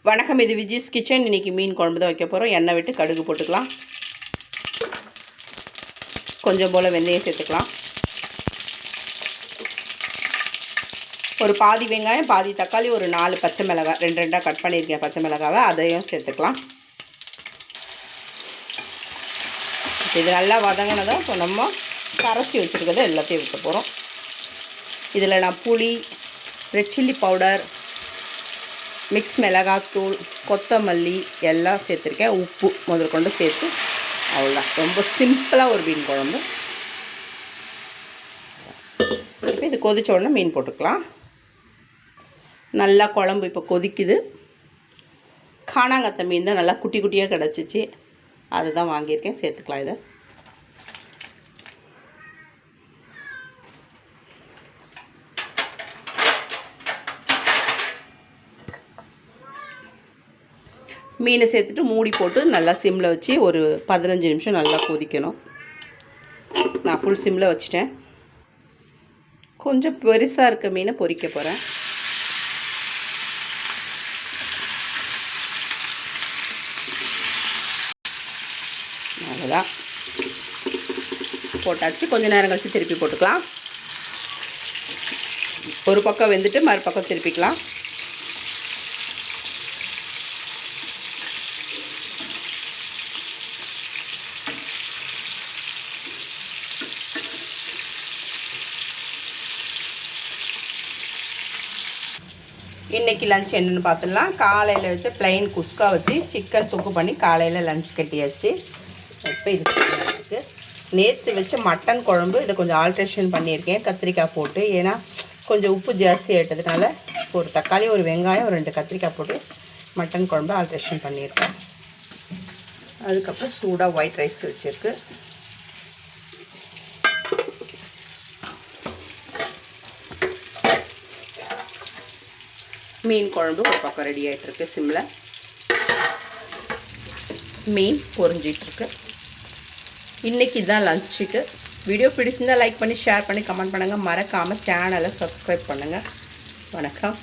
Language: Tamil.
வணக்கம், இது விஜிஸ் கிச்சன். இன்றைக்கி மீன் குழம்பு தான் வைக்க போகிறோம். எண்ணெய் விட்டு கடுகு போட்டுக்கலாம். கொஞ்சம் போல் வெந்தயம் சேர்த்துக்கலாம். ஒரு பாதி வெங்காயம், பாதி தக்காளி, ஒரு 4 பச்சை மிளகாய், 2 கட் பண்ணியிருக்கேன் பச்சை மிளகாவை, அதையும் சேர்த்துக்கலாம். இது நல்லா வதங்கினதான் இப்போ நம்ம கரைச்சி வச்சுருக்கிறத எல்லாத்தையும் விற்க போகிறோம். இதில் நான் புளி, ரெட் சில்லி பவுடர், மிக்ஸ் மிளகாத்தூள், கொத்தமல்லி எல்லாம் சேர்த்துருக்கேன். உப்பு முதற்கொண்டு சேர்த்து அவ்வளோதான். ரொம்ப சிம்பிளாக ஒரு மீன் குழம்பு. இப்போ இது கொதிச்ச உடனே மீன் போட்டுக்கலாம். நல்லா குழம்பு இப்போ கொதிக்குது. காணாங்கத்தை மீன் தான் நல்லா குட்டி குட்டியாக கிடச்சிச்சு, அதுதான் வாங்கியிருக்கேன். சேர்த்துக்கலாம். இதை மீனை சேர்த்துட்டு மூடி போட்டு நல்லா சிம்மில் வச்சு ஒரு 15 நிமிஷம் நல்லா கொதிக்கணும். நான் ஃபுல் சிம்மில் வச்சுட்டேன். கொஞ்சம் பெருசாக இருக்க மீனை பொரிக்க போகிறேன். அவ்வளோதான், போட்டாச்சு. கொஞ்சம் நேரம் கழித்து திருப்பி போட்டுக்கலாம். ஒரு பக்கம் வெந்துட்டு மறுபக்கம் திருப்பிக்கலாம். இன்றைக்கி லஞ்ச் என்னென்னு பார்த்துடலாம். காலையில் வச்சு ப்ளைன் குஸ்கா வச்சு சிக்கன் தொக்கு பண்ணி காலையில் லஞ்ச் கட்டியாச்சு. இப்போ இதுக்கு நேற்று வச்ச மட்டன் குழம்பு, இதை கொஞ்சம் ஆல்ட்ரேஷன் பண்ணியிருக்கேன் கத்திரிக்காய் போட்டு. ஏன்னா கொஞ்சம் உப்பு ஜாஸ்தி ஆகிட்டதுனால ஒரு தக்காளி, ஒரு வெங்காயம், ஒரு 2 கத்திரிக்காய் போட்டு மட்டன் குழம்பு ஆல்ட்ரேஷன் பண்ணியிருக்கேன். அதுக்கப்புறம் சூடாக ஒயிட் ரைஸ் வச்சுருக்கு. மீன் குழம்பு ஒரு பக்கம் ரெடி ஆகிட்டுருக்கு. சிம்மில் மீன் பொரிஞ்சிட்ருக்கு. இன்றைக்கி தான் லஞ்சுக்கு. வீடியோ பிடிச்சிருந்தால் லைக் பண்ணி, ஷேர் பண்ணி, கமெண்ட் பண்ணுங்கள். மறக்காமல் சேனலை சப்ஸ்கிரைப் பண்ணுங்கள். வணக்கம்.